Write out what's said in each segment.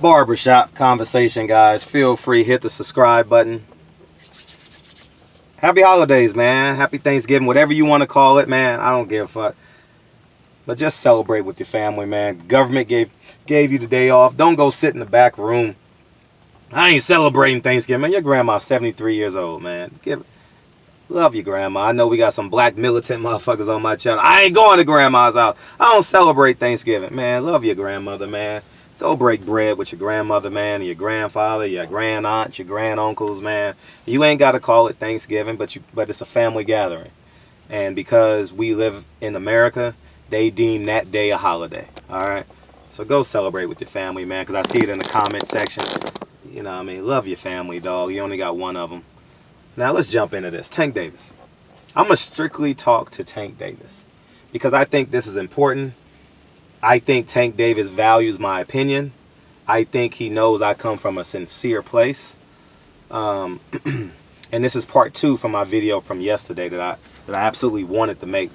Barbershop conversation, guys. Feel free, hit the subscribe button. Happy holidays, man. Happy Thanksgiving, whatever you want to call it, man. I don't give a fuck. But just celebrate with your family, man. Government gave you the day off. Don't go sit in the back room. I ain't celebrating Thanksgiving, man. Your grandma's 73 years old, man. Love your grandma. I know we got some black militant motherfuckers on my channel. I ain't going to grandma's house. I don't celebrate Thanksgiving, man. Love your grandmother, man. Go break bread with your grandmother, man, and your grandfather, your grand aunt, your grand uncles, man. You ain't got to call it Thanksgiving, but it's a family gathering. And because we live in America, they deem that day a holiday. All right. So go celebrate with your family, man, because I see it in the comment section. You know what I mean? Love your family, dog. You only got one of them. Now let's jump into this. Tank Davis. I'm going to strictly talk to Tank Davis because I think this is important. I think Tank Davis values my opinion. I think he knows I come from a sincere place. And this is part 2 from my video from yesterday that I absolutely wanted to make.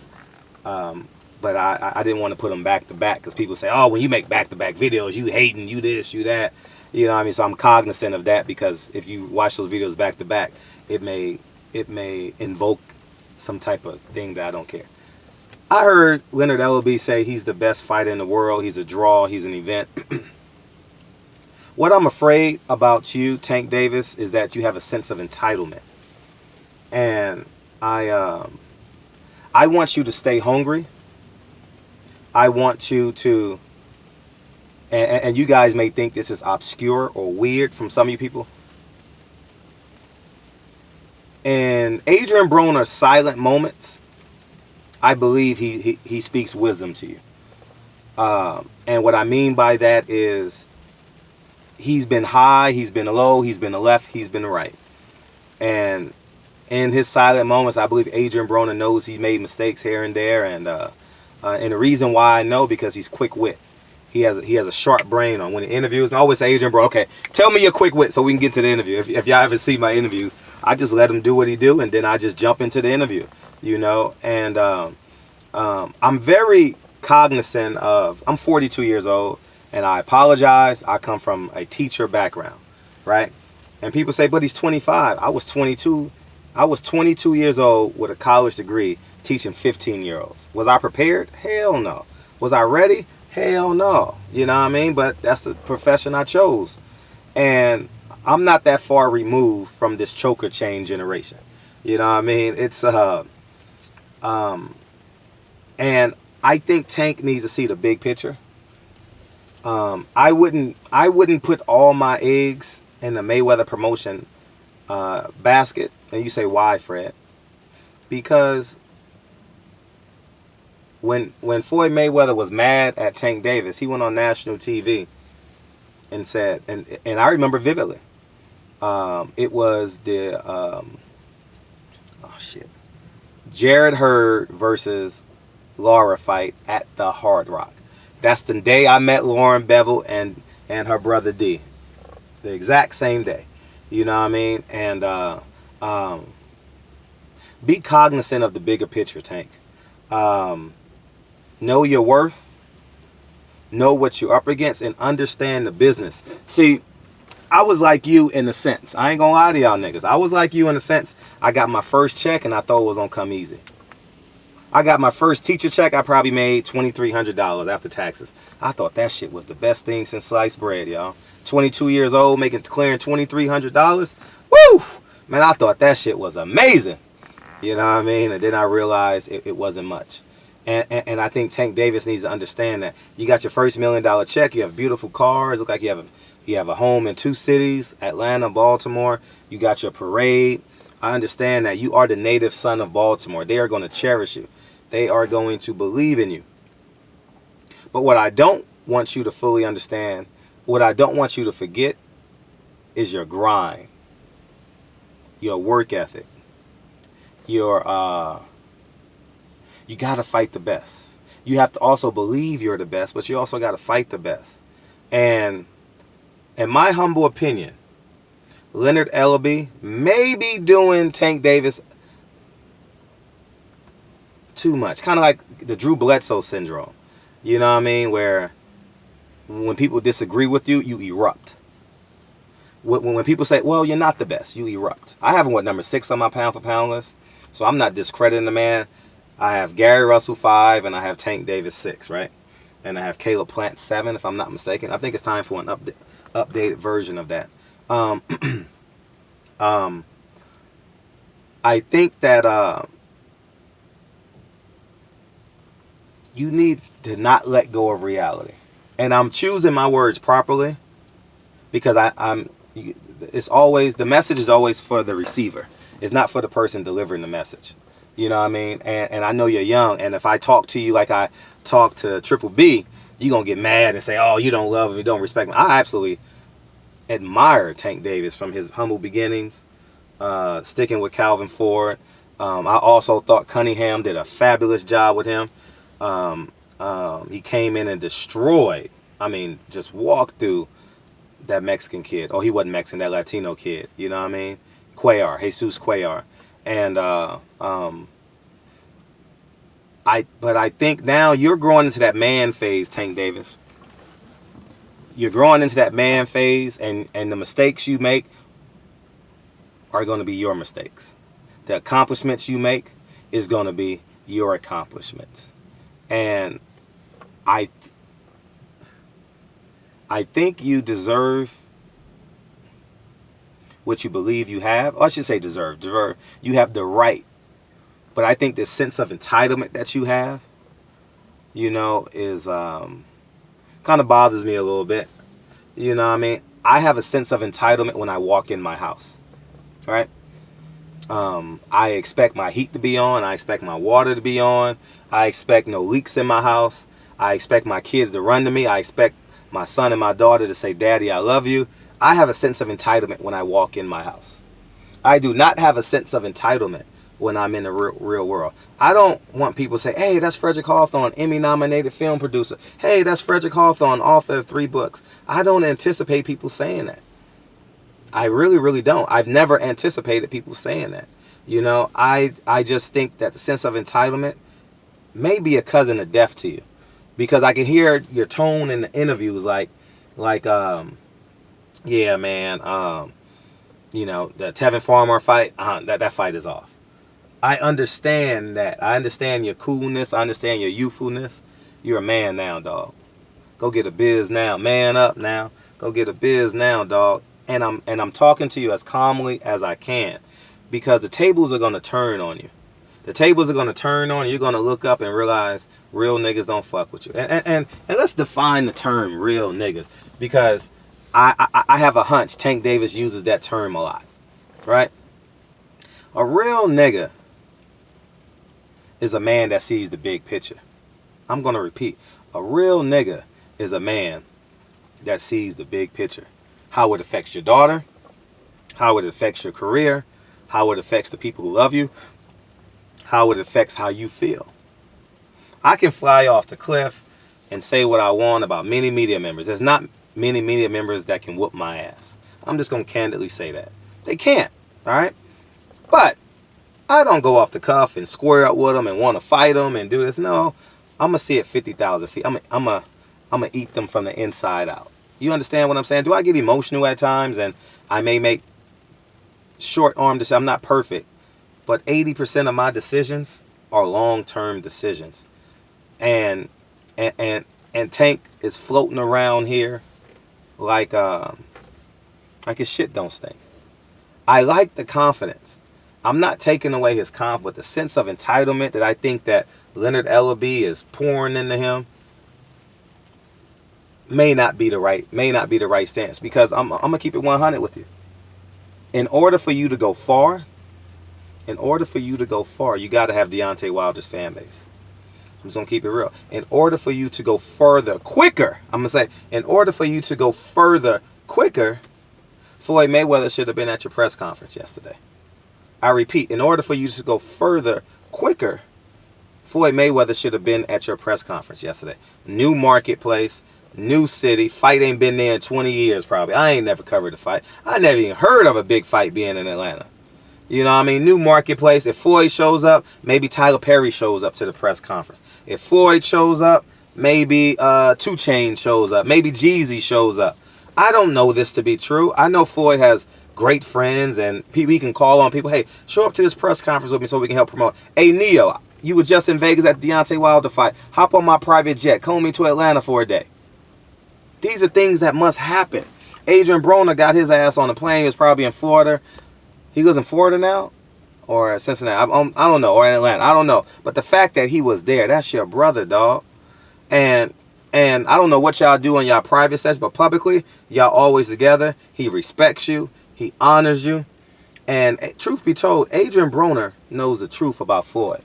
But I didn't want to put them back to back because people say, oh, when you make back-to-back videos, you hating, you this, you that. You know what I mean? So I'm cognizant of that because if you watch those videos back to back, it may invoke some type of thing that I don't care. I heard Leonard Ellerbe say he's the best fighter in the world. He's a draw. He's an event. What I'm afraid about you, Tank Davis, is that you have a sense of entitlement. And I want you to stay hungry. I want you to, and you guys may think this is obscure or weird from some of you people. In Adrien Broner's silent moments, I believe he speaks wisdom to you. And what I mean by that is he's been high, he's been low, he's been left, he's been right. And in his silent moments, I believe Adrien Broner knows he made mistakes here and there. And the reason why I know, because he's quick wit. He has a sharp brain on when he interviews. I always say, Adrien Broner, okay, tell me your quick wit so we can get to the interview. If y'all ever see my interviews, I just let him do what he do, and then I just jump into the interview, you know. And I'm very cognizant of, I'm 42 years old, and I apologize. I come from a teacher background, right? And people say, but he's 25. I was 22. I was 22 years old with a college degree teaching 15-year-olds. Was I prepared? Hell no. Was I ready? Hell no. You know what I mean? But that's the profession I chose. And I'm not that far removed from this choker chain generation. You know what I mean? It's and I think Tank needs to see the big picture. I wouldn't put all my eggs in the Mayweather promotion basket. And you say, why, Fred? Because when Floyd Mayweather was mad at Tank Davis, he went on national TV and said, and I remember vividly, it was the Jared Hurd versus Laura fight at the Hard Rock. That's the day I met Lauren Bevel and her brother D. The exact same day. You know what I mean? And be cognizant of the bigger picture, Tank. Know your worth. Know what you're up against and understand the business. See, I was like you in a sense. I ain't gonna lie to y'all niggas. I was like you in a sense. I got my first check and I thought it was gonna come easy. I got my first teacher check. I probably made $2,300 after taxes. I thought that shit was the best thing since sliced bread, y'all. 22 years old, clearing $2,300. Woo! Man, I thought that shit was amazing. You know what I mean? And then I realized it wasn't much. And I think Tank Davis needs to understand that you got your first $1 million check. You have beautiful cars. Look like you have a home in 2 cities, Atlanta, Baltimore. You got your parade. I understand that you are the native son of Baltimore. They are going to cherish you. They are going to believe in you. But what I don't want you to fully understand, what I don't want you to forget is your grind, your work ethic, your you got to fight the best. You have to also believe you're the best, but you also got to fight the best. And in my humble opinion, Leonard Ellerbe may be doing Tank Davis too much. Kind of like the Drew Bledsoe syndrome. You know what I mean? Where When people disagree with you, you erupt. When people say, well, you're not the best, you erupt. I have number 6 on my pound for pound list, so I'm not discrediting the man. I have Gary Russell 5, and I have Tank Davis 6, right? And I have Caleb Plant 7, if I'm not mistaken. I think it's time for an updated version of that. I think that you need to not let go of reality. And I'm choosing my words properly because it's always, the message is always for the receiver. It's not for the person delivering the message. You know what I mean? And I know you're young, and if I talk to you like I talk to Triple B, you're going to get mad and say, oh, you don't love him, you don't respect him. I absolutely admire Tank Davis from his humble beginnings, sticking with Calvin Ford. I also thought Cunningham did a fabulous job with him. He came in and destroyed, just walked through that Mexican kid. Oh, he wasn't Mexican, that Latino kid. You know what I mean? Jesus Cuellar. And I think now you're growing into that man phase, Tank Davis. You're growing into that man phase, and the mistakes you make are going to be your mistakes. The accomplishments you make is going to be your accomplishments. And I think you deserve what you believe you have. Or I should say deserve. You have the right. But I think this sense of entitlement that you have, is kind of bothers me a little bit. You know what I mean? I have a sense of entitlement when I walk in my house. Right? I expect my heat to be on. I expect my water to be on. I expect no leaks in my house. I expect my kids to run to me. I expect my son and my daughter to say, Daddy, I love you. I have a sense of entitlement when I walk in my house. I do not have a sense of entitlement when I'm in the real world. I don't want people to say, hey, that's Frederick Hawthorne, Emmy-nominated film producer. Hey, that's Frederick Hawthorne, author of 3 books. I don't anticipate people saying that. I really, really don't. I've never anticipated people saying that. I just think that the sense of entitlement may be a cousin of death to you. Because I can hear your tone in the interviews like, yeah, man, the Tevin Farmer fight, that fight is off. I understand that. I understand your coolness. I understand your youthfulness. You're a man now, dog. Go get a biz now. Man up now. Go get a biz now, dog. And I'm talking to you as calmly as I can, because the tables are gonna turn on you. The tables are gonna turn on you. You're gonna look up and realize real niggas don't fuck with you. And let's define the term real niggas, because I have a hunch Tank Davis uses that term a lot, right? A real nigga is a man that sees the big picture. I'm gonna repeat. A real nigga is a man that sees the big picture. How it affects your daughter, how it affects your career, how it affects the people who love you, how it affects how you feel. I can fly off the cliff and say what I want about many media members. There's not many media members that can whoop my ass. I'm just going to candidly say that. They can't, all right? But I don't go off the cuff and square up with them and want to fight them and do this. No, I'm going to see it 50,000 feet. I'm going to eat them from the inside out. You understand what I'm saying? Do I get emotional at times? And I may make short-arm decisions. I'm not perfect. But 80% of my decisions are long-term decisions. And Tank is floating around here like his shit don't stink. I like the confidence. I'm not taking away his confidence, but the sense of entitlement that I think that Leonard Ellaby is pouring into him may not be the right stance, because I'm gonna keep it 100 with you. In order for you to go far, you got to have Deontay Wilder's fan base. I'm just gonna keep it real. In order for you to go further quicker, Floyd Mayweather should have been at your press conference yesterday. I repeat, in order for you to go further quicker, Floyd Mayweather should have been at your press conference yesterday. New marketplace, new city, fight ain't been there in 20 years probably. I ain't never covered a fight. I never even heard of a big fight being in Atlanta. You know what I mean? New marketplace. If Floyd shows up, maybe Tyler Perry shows up to the press conference. If Floyd shows up, Maybe 2 Chainz shows up. Maybe Jeezy shows up. I don't know this to be true. I know Floyd has great friends and people he can call on. People, hey, show up to this press conference with me so we can help promote. Hey, Neo, you were just in Vegas at the Deontay Wilder fight. Hop on my private jet. Come with me to Atlanta for a day. These are things that must happen. Adrien Broner got his ass on a plane. He was probably in Florida. He lives in Florida now? Or Cincinnati? I don't know. Or in Atlanta. I don't know. But the fact that he was there, that's your brother, dog. And I don't know what y'all do in y'all private sessions, but publicly, y'all always together. He respects you. He honors you. And truth be told, Adrien Broner knows the truth about Floyd.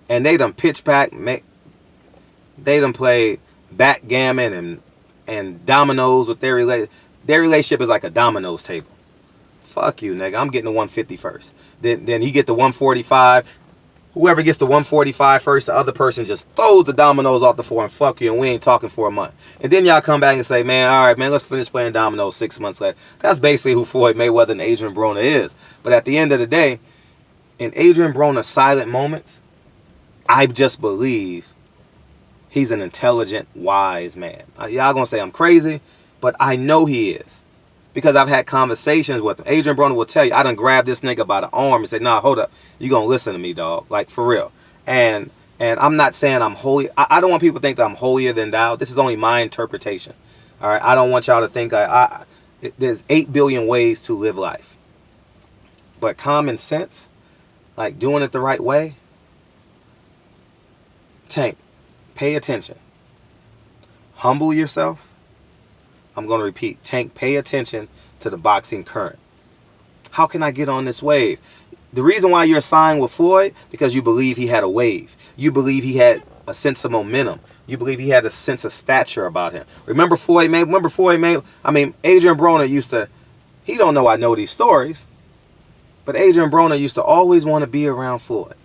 And they done pitch back. They done played backgammon and dominoes with their relationship. Their relationship is like a dominoes table. Fuck you, nigga. I'm getting the 150 first. Then he get the 145. Whoever gets the 145 first, the other person just throws the dominoes off the floor and fuck you, and we ain't talking for a month. And then y'all come back and say, man, all right, man, let's finish playing dominoes 6 months later. That's basically who Floyd Mayweather and Adrien Broner is. But at the end of the day, in Adrien Broner's silent moments, I just believe he's an intelligent, wise man. Y'all gonna say I'm crazy, but I know he is. Because I've had conversations with him. Adrien Broner will tell you, I done grabbed this nigga by the arm and say, nah, hold up. You gonna listen to me, dog. Like, for real. And I'm not saying I'm holy. I don't want people to think that I'm holier than thou. This is only my interpretation. All right? I don't want y'all to think there's 8 billion ways to live life. But common sense, like doing it the right way, Tank, pay attention. Humble yourself. I'm going to repeat. Tank, pay attention to the boxing current. How can I get on this wave? The reason why you're signed with Floyd, because you believe he had a wave. You believe he had a sense of momentum. You believe he had a sense of stature about him. Remember Adrien Broner used to, he don't know I know these stories, but Adrien Broner used to always want to be around Floyd.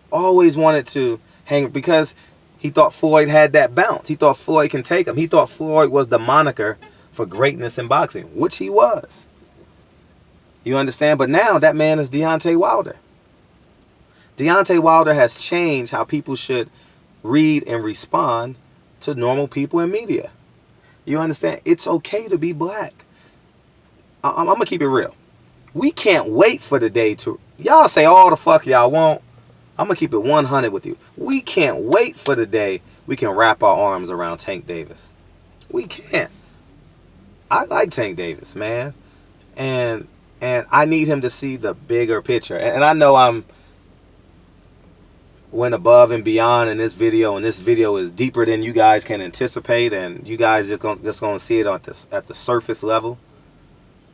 Always wanted to hang, because he thought Floyd had that bounce. He thought Floyd can take him. He thought Floyd was the moniker for greatness in boxing, which he was. You understand? But now that man is Deontay Wilder. Deontay Wilder has changed how people should read and respond to normal people in media. You understand? It's okay to be black. I'm going to keep it real. We can't wait for the day to... Y'all say all the fuck y'all want. I'm going to keep it 100 with you. We can't wait for the day we can wrap our arms around Tank Davis. We can't. I like Tank Davis, man. And I need him to see the bigger picture. And I know I'm went above and beyond in this video, and this video is deeper than you guys can anticipate, and you guys just gonna see it at the surface level.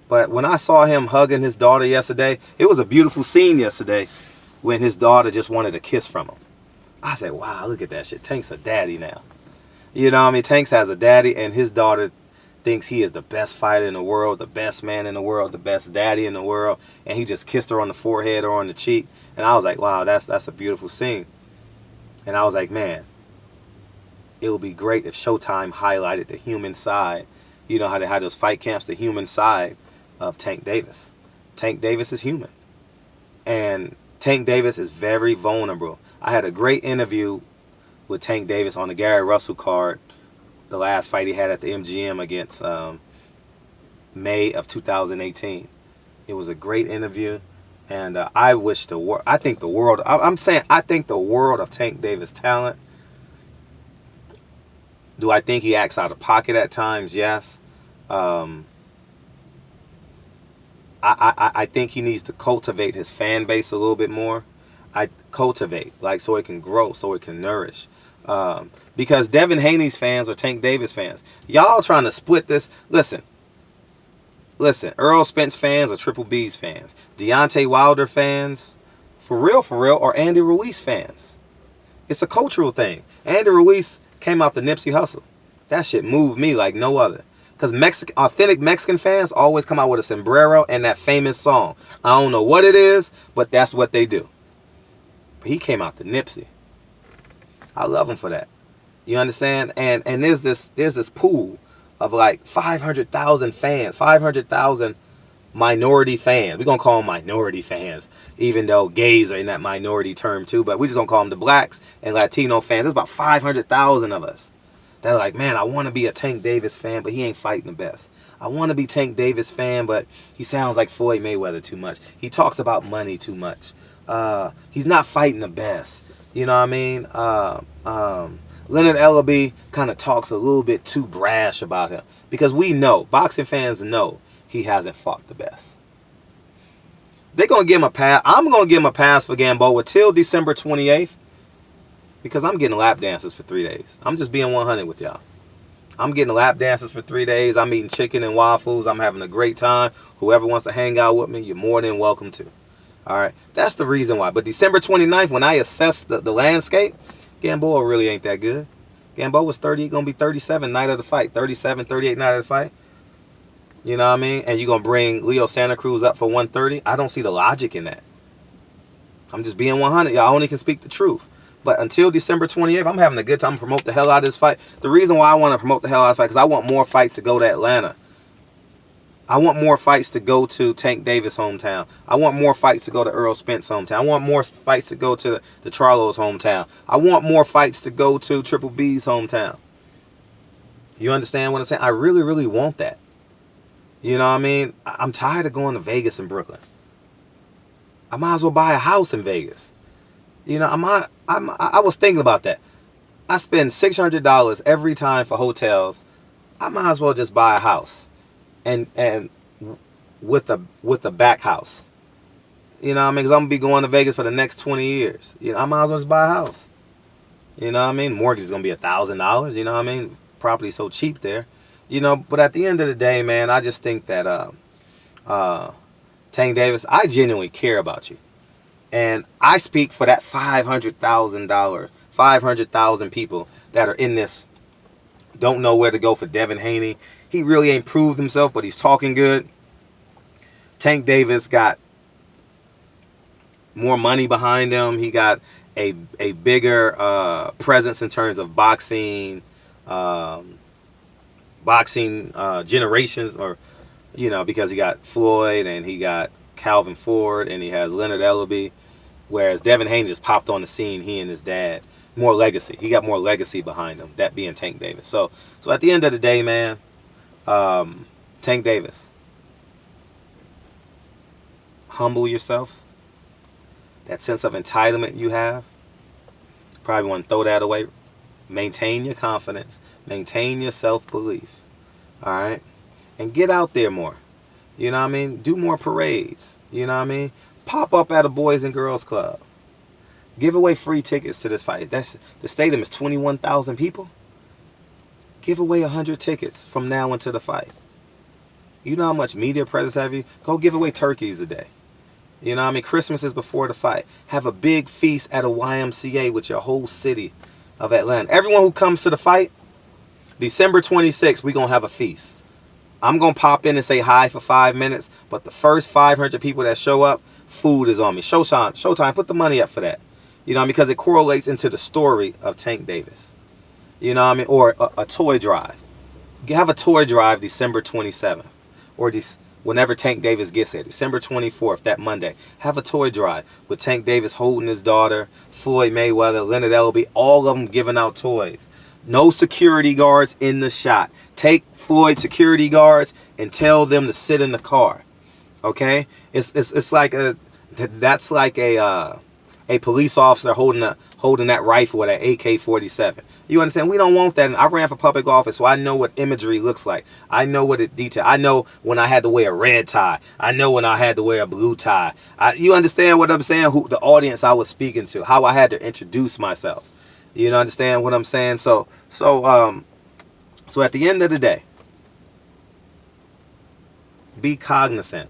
But when I saw him hugging his daughter yesterday, it was a beautiful scene yesterday when his daughter just wanted a kiss from him. I said, wow, look at that shit. Tank's a daddy now. You know what I mean? Tanks has a daddy, and his daughter thinks he is the best fighter in the world, the best man in the world, the best daddy in the world, and he just kissed her on the forehead or on the cheek. And I was like, wow, that's a beautiful scene. And I was like, man, it would be great if Showtime highlighted the human side. You know how they had those fight camps, the human side of Tank Davis. Tank Davis is human. And Tank Davis is very vulnerable. I had a great interview with Tank Davis on the Gary Russell card, the last fight he had at the MGM against May of 2018. It was a great interview, and I wish the world, I think the world, I'm saying I think the world of Tank Davis' talent. Do I think he acts out of pocket at times? Yes. I think he needs to cultivate his fan base a little bit more. Cultivate, like, so it can grow, so it can nourish. Because Devon Haney's fans are Tank Davis fans. Y'all trying to split this. Listen, Earl Spence fans are Triple B's fans. Deontay Wilder fans, for real, or Andy Ruiz fans. It's a cultural thing. Andy Ruiz came out the Nipsey Hussle. That shit moved me like no other. Because authentic Mexican fans always come out with a sombrero and that famous song. I don't know what it is, but that's what they do. But he came out the Nipsey. I love him for that. You understand? And there's this pool of like 500,000 fans, 500,000 minority fans. We're going to call them minority fans, even though gays are in that minority term too. But we just don't call them the blacks and Latino fans. There's about 500,000 of us. They're like, man, I want to be a Tank Davis fan, but he ain't fighting the best. I want to be Tank Davis fan, but he sounds like Floyd Mayweather too much. He talks about money too much. He's not fighting the best. You know what I mean? Leonard Ellaby kind of talks a little bit too brash about him. Because we know, boxing fans know, he hasn't fought the best. They're going to give him a pass. I'm going to give him a pass for Gamboa till December 28th. Because I'm getting lap dances for 3 days. I'm just being 100 with y'all. I'm getting lap dances for 3 days. I'm eating chicken and waffles. I'm having a great time. Whoever wants to hang out with me, you're more than welcome to. All right. That's the reason why. But December 29th, when I assess the landscape, Gamboa really ain't that good. Gamboa was 30. Going to be 37 night of the fight. 37, 38 night of the fight. You know what I mean? And you're going to bring Leo Santa Cruz up for 130. I don't see the logic in that. I'm just being 100. Y'all only can speak the truth. But until December 28th, I'm having a good time to promote the hell out of this fight. The reason why I want to promote the hell out of this fight is because I want more fights to go to Atlanta. I want more fights to go to Tank Davis' hometown. I want more fights to go to Earl Spence' hometown. I want more fights to go to the Charlo's hometown. I want more fights to go to Triple B's hometown. You understand what I'm saying? I really, really want that. You know what I mean? I'm tired of going to Vegas and Brooklyn. I might as well buy a house in Vegas. You know, I was thinking about that. I spend $600 every time for hotels. I might as well just buy a house, and with the back house. You know what I mean? Because I'm gonna be going to Vegas for the next 20 years. You know, I might as well just buy a house. You know what I mean? Mortgage is gonna be $1,000. You know what I mean? Property's so cheap there. You know, but at the end of the day, man, I just think that Tank Davis, I genuinely care about you. And I speak for that 500,000 people that are in this, don't know where to go for Devon Haney. He really ain't proved himself, but he's talking good. Tank Davis got more money behind him. He got a bigger presence in terms of boxing generations, or, you know, because he got Floyd and he got Calvin Ford and he has Leonard Ellaby, whereas Devon Haney just popped on the scene. He and his dad, more legacy. He got more legacy behind him, that being Tank Davis. So at the end of the day, man, Tank Davis, humble yourself. That sense of entitlement you have, probably want to throw that away. Maintain your confidence, maintain your self-belief, all right, and get out there more. You know what I mean? Do more parades. You know what I mean? Pop up at a Boys and Girls Club. Give away free tickets to this fight. The stadium is 21,000 people. Give away 100 tickets from now until the fight. You know how much media presence have you? Go give away turkeys today. You know what I mean? Christmas is before the fight. Have a big feast at a YMCA with your whole city of Atlanta. Everyone who comes to the fight, December 26th, we're going to have a feast. I'm going to pop in and say hi for 5 minutes, but the first 500 people that show up, food is on me. Showtime, put the money up for that. You know, because it correlates into the story of Tank Davis. You know what I mean? Or a toy drive. Have a toy drive December 27th. Or whenever Tank Davis gets there. December 24th, that Monday. Have a toy drive with Tank Davis holding his daughter, Floyd Mayweather, Leonard Ellaby, all of them giving out toys. No security guards in the shot. Take Floyd security guards and tell them to sit in the car. Okay? It's like that's like a police officer holding that rifle with an AK-47. You understand? We don't want that. And I ran for public office, so I know what imagery looks like. I know what it details. I know when I had to wear a red tie. I know when I had to wear a blue tie. You understand what I'm saying? Who the audience I was speaking to, how I had to introduce myself. You know, understand what I'm saying? So at the end of the day, be cognizant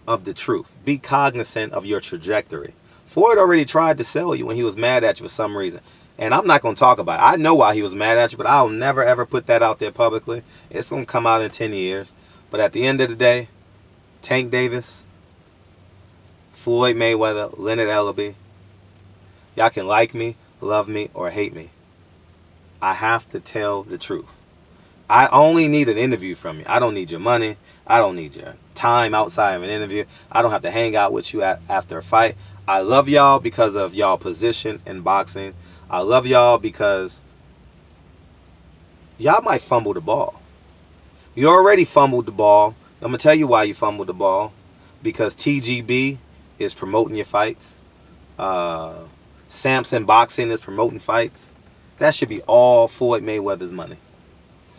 of the truth. Be cognizant of your trajectory. Floyd already tried to sell you when he was mad at you for some reason. And I'm not going to talk about it. I know why he was mad at you, but I'll never, ever put that out there publicly. It's going to come out in 10 years. But at the end of the day, Tank Davis, Floyd Mayweather, Leonard Ellaby, y'all can like me, love me, or hate me. I have to tell the truth. I only need an interview from you. I don't need your money. I don't need your time outside of an interview. I don't have to hang out with you after a fight. I love y'all because of y'all position in boxing. I love y'all because y'all might fumble the ball. You already fumbled the ball. I'm going to tell you why you fumbled the ball. Because TGB is promoting your fights. Samson Boxing is promoting fights. That should be all Floyd Mayweather's money.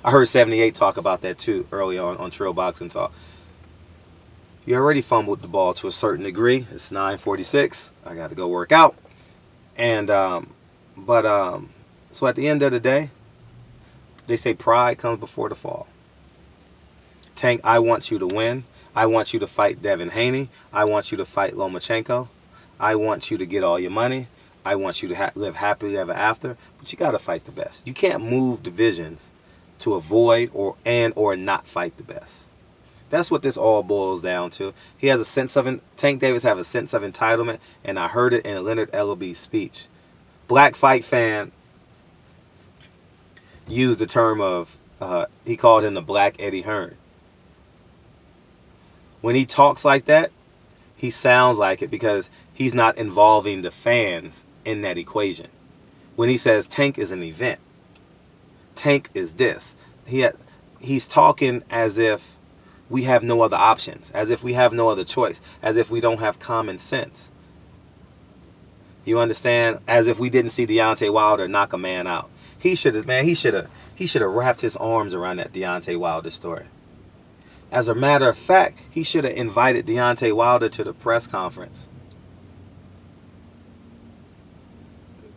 I heard 78 talk about that too early on Trill Boxing Talk. You already fumbled the ball to a certain degree. It's 9:46. I got to go work out. And, so at the end of the day, they say pride comes before the fall. Tank, I want you to win. I want you to fight Devon Haney. I want you to fight Lomachenko. I want you to get all your money. I want you to live happily ever after. But you got to fight the best. You can't move divisions to avoid or not fight the best. That's what this all boils down to. He has a sense of, Tank Davis have a sense of entitlement, and I heard it in Leonard Ellaby's speech. Black Fight Fan used the term of, he called him the Black Eddie Hearn. When he talks like that, he sounds like it because he's not involving the fans in that equation. When he says Tank is an event, Tank is this, he's talking as if we have no other options, as if we have no other choice, as if we don't have common sense. You understand? As if we didn't see Deontay Wilder knock a man out. He should have wrapped his arms around that Deontay Wilder story. As a matter of fact, he should have invited Deontay Wilder to the press conference.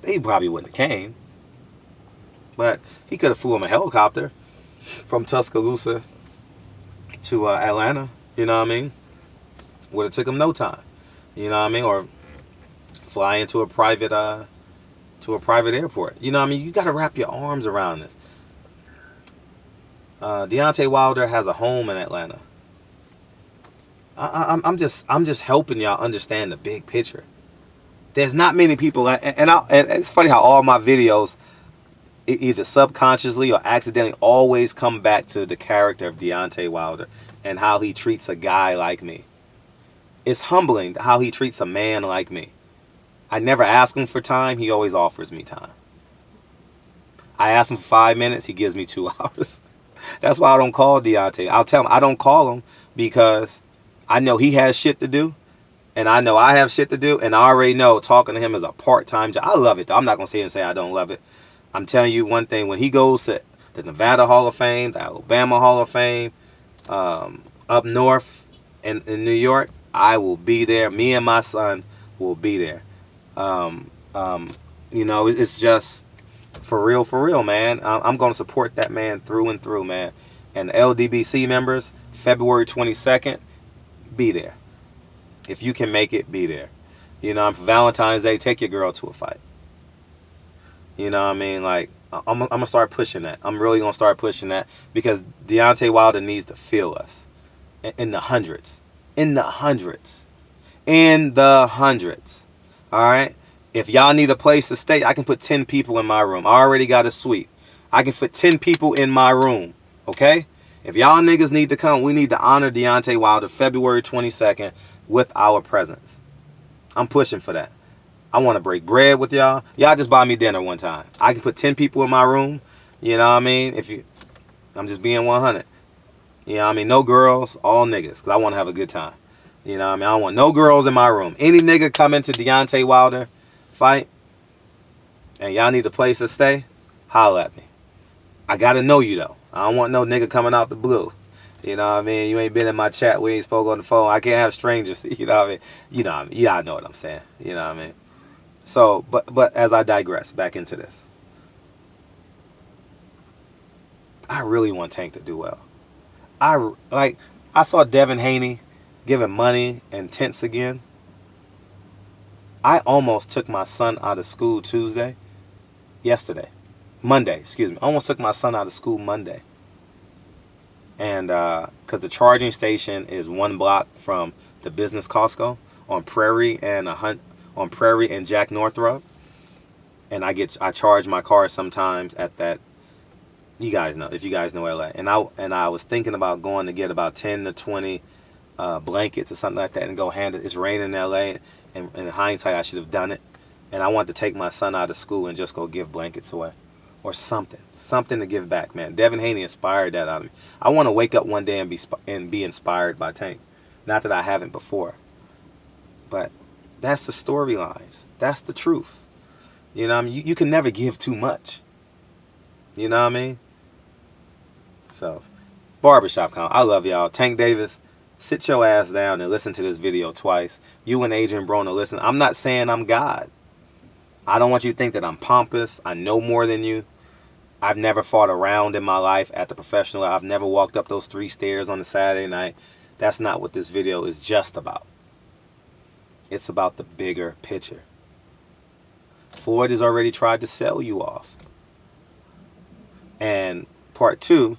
He probably wouldn't have came. But he could have flew him a helicopter from Tuscaloosa to Atlanta. You know what I mean? Would have took him no time. You know what I mean? Or fly into a private airport. You know what I mean? You got to wrap your arms around this. Deontay Wilder has a home in Atlanta. I'm just helping y'all understand the big picture. There's not many people, and it's funny how all my videos, either subconsciously or accidentally, always come back to the character of Deontay Wilder and how he treats a guy like me. It's humbling how he treats a man like me. I never ask him for time. He always offers me time. I ask him for 5 minutes. He gives me 2 hours. That's why I don't call Deontay. I'll tell him I don't call him because I know he has shit to do. And I know I have shit to do. And I already know talking to him is a part-time job. I love it, though. I'm not going to sit here and say I don't love it. I'm telling you one thing. When he goes to the Nevada Hall of Fame, the Alabama Hall of Fame, up north in New York, I will be there. Me and my son will be there. You know, it's just for real, man. I'm going to support that man through and through, man. And LDBC members, February 22nd, be there. If you can make it, be there. You know, for Valentine's Day, take your girl to a fight. You know what I mean? Like, I'm going to start pushing that. I'm really going to start pushing that because Deontay Wilder needs to feel us in the hundreds. In the hundreds. In the hundreds. All right? If y'all need a place to stay, I can put 10 people in my room. I already got a suite. I can fit 10 people in my room. Okay? If y'all niggas need to come, we need to honor Deontay Wilder February 22nd with our presence. I'm pushing for that. I want to break bread with y'all. Y'all just buy me dinner one time. I can put 10 people in my room. You know what I mean? I'm just being 100. You know what I mean? No girls, all niggas. Because I want to have a good time. You know what I mean? I don't want no girls in my room. Any nigga come into Deontay Wilder fight and y'all need a place to stay, holla at me. I got to know you, though. I don't want no nigga coming out the blue. You know what I mean? You ain't been in my chat. We ain't spoke on the phone. I can't have strangers. You know what I mean? You know what I mean? Yeah, I know what I'm saying. You know what I mean? So, but as I digress back into this, I really want Tank to do well. I saw Devon Haney giving money and tents again. I almost took my son out of school Monday, excuse me. Almost took my son out of school Monday. And because the charging station is 1 block from the business Costco on Prairie and Jack Northrop, and I charge my car sometimes at that. You guys know, if you guys know LA, and I was thinking about going to get about 10 to 20 blankets or something like that and go hand it. It's raining in LA, and in hindsight I should have done it. And I wanted to take my son out of school and just go give blankets away. or something to give back, man. Devon Haney inspired that out of me. I want to wake up one day and be inspired by Tank. Not that I haven't before, but that's the storylines. That's the truth. You know what I mean? You can never give too much. You know what I mean? So, barbershop comment. I love y'all. Tank Davis, sit your ass down and listen to this video twice. You and Adrien Broner, listen. I'm not saying I'm God. I don't want you to think that I'm pompous. I know more than you. I've never fought a round in my life at the professional. I've never walked up those 3 stairs on a Saturday night. That's not what this video is just about. It's about the bigger picture. Floyd has already tried to sell you off. And part 2,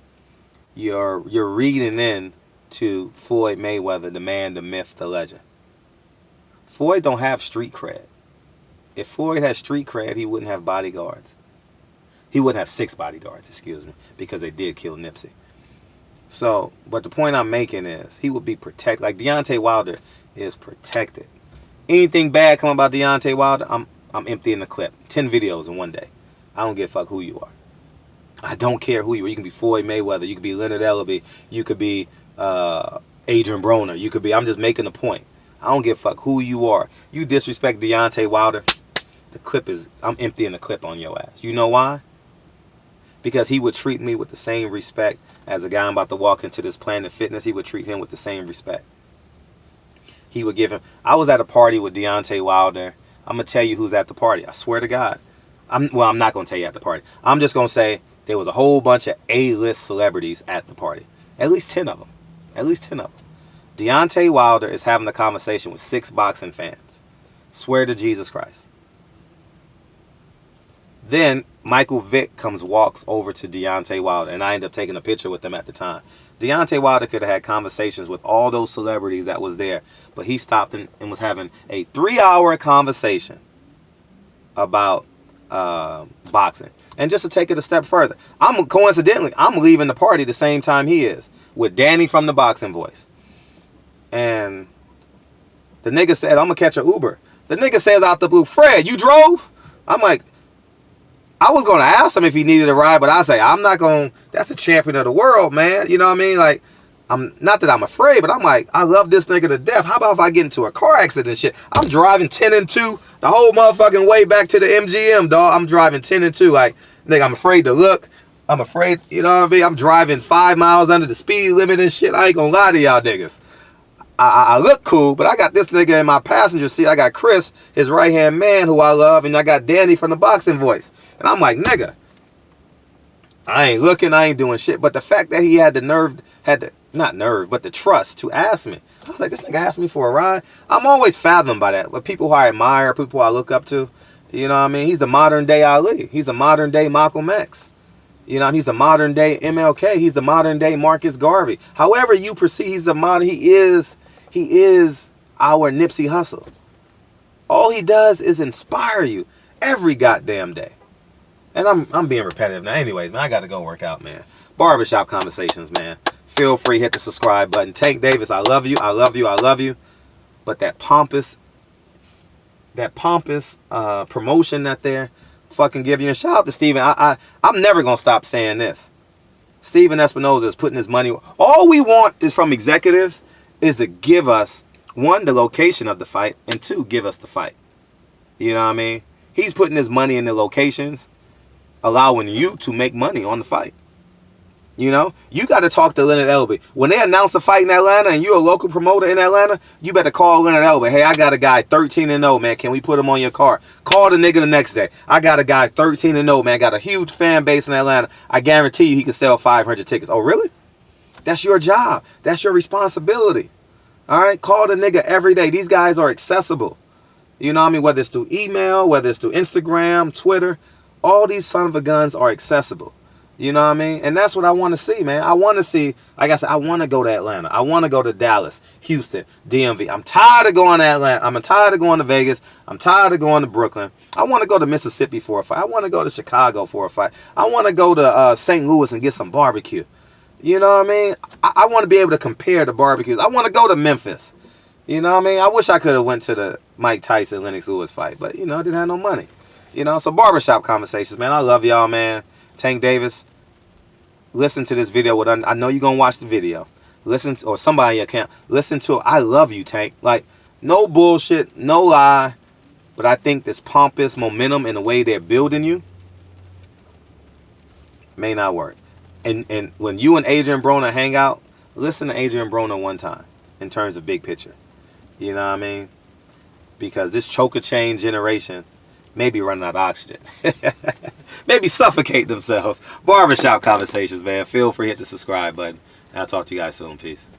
you're reading in to Floyd Mayweather, the man, the myth, the legend. Floyd don't have street cred. If Floyd had street cred, he wouldn't have bodyguards. He wouldn't have 6 bodyguards, excuse me, because they did kill Nipsey. So, but the point I'm making is he would be protected. Like Deontay Wilder is protected. Anything bad come about Deontay Wilder, I'm emptying the clip. 10 videos in one day. I don't give a fuck who you are. I don't care who you are. You can be Floyd Mayweather. You could be Leonard Ellaby. You could be Adrien Broner. You could be, I'm just making a point. I don't give a fuck who you are. You disrespect Deontay Wilder, the clip is, I'm emptying the clip on your ass. You know why? Because he would treat me with the same respect as a guy I'm about to walk into this Planet Fitness. He would treat him with the same respect. He would give him. I was at a party with Deontay Wilder. I'm going to tell you who's at the party. I swear to God. I'm not going to tell you at the party. I'm just going to say there was a whole bunch of A-list celebrities at the party. At least 10 of them. At least 10 of them. Deontay Wilder is having a conversation with 6 boxing fans. Swear to Jesus Christ. Then Michael Vick walks over to Deontay Wilder, and I end up taking a picture with him at the time. Deontay Wilder could have had conversations with all those celebrities that was there, but he stopped and was having a 3-hour conversation about boxing. And just to take it a step further, coincidentally, I'm leaving the party the same time he is, with Danny from the Boxing Voice. And the nigga said, I'm going to catch an Uber. The nigga says out the blue, Fred, you drove? I'm like, I was going to ask him if he needed a ride, but I say, I'm not going to, that's a champion of the world, man. You know what I mean? Like, not that I'm afraid, but I'm like, I love this nigga to death. How about if I get into a car accident and shit? I'm driving 10 and 2 the whole motherfucking way back to the MGM, dog. I'm driving 10 and 2. Like, nigga, I'm afraid to look. I'm afraid, you know what I mean? I'm driving 5 miles under the speed limit and shit. I ain't going to lie to y'all niggas. I look cool, but I got this nigga in my passenger seat. I got Chris, his right-hand man, who I love, and I got Danny from the Boxing Voice. And I'm like, nigga, I ain't looking, I ain't doing shit. But the fact that he had the nerve, not nerve, but the trust to ask me. I was like, this nigga asked me for a ride. I'm always fathomed by that. But people who I admire, people who I look up to, you know what I mean? He's the modern day Ali. He's the modern day Malcolm X. You know, he's the modern day MLK. He's the modern day Marcus Garvey. However you perceive, he's the modern, he is our Nipsey Hussle. All he does is inspire you every goddamn day. And I'm being repetitive now. Anyways, man, I got to go work out, man. Barbershop Conversations, man. Feel free, hit the subscribe button. Tank Davis, I love you, I love you, I love you. But that pompous promotion that they're fucking give you. And shout out to Steven. I'm never going to stop saying this. Steven Espinoza is putting his money. All we want is from executives is to give us, 1, the location of the fight, and 2, give us the fight. You know what I mean? He's putting his money in the locations, allowing you to make money on the fight. You know? You got to talk to Leonard Ellaby. When they announce a fight in Atlanta and you're a local promoter in Atlanta, you better call Leonard Ellaby. Hey, I got a guy 13-0, man. Can we put him on your card? Call the nigga the next day. I got a guy 13-0, man. Got a huge fan base in Atlanta. I guarantee you he can sell 500 tickets. Oh, really? That's your job. That's your responsibility. All right? Call the nigga every day. These guys are accessible. You know what I mean? Whether it's through email, whether it's through Instagram, Twitter, all these son of a guns are accessible. You know what I mean? And that's what I want to see, man. I want to see, like I said, I want to go to Atlanta. I want to go to Dallas, Houston, DMV. I'm tired of going to Atlanta. I'm tired of going to Vegas. I'm tired of going to Brooklyn. I want to go to Mississippi for a fight. I want to go to Chicago for a fight. I want to go to St. Louis and get some barbecue. You know what I mean? I want to be able to compare the barbecues. I want to go to Memphis. You know what I mean? I wish I could have went to the Mike Tyson, Lennox Lewis fight, but, you know, I didn't have no money. You know, so barbershop conversations, man. I love y'all, man. Tank Davis, listen to this video. I know you're going to watch the video. Listen to, or somebody in your camp, listen to it. I love you, Tank. Like, no bullshit, no lie. But I think this pompous momentum and the way they're building you may not work. And when you and Adrien Broner hang out, listen to Adrien Broner one time in terms of big picture. You know what I mean? Because this choker chain generation may be running out of oxygen. Maybe suffocate themselves. Barbershop conversations, man. Feel free to hit the subscribe button. I'll talk to you guys soon. Peace.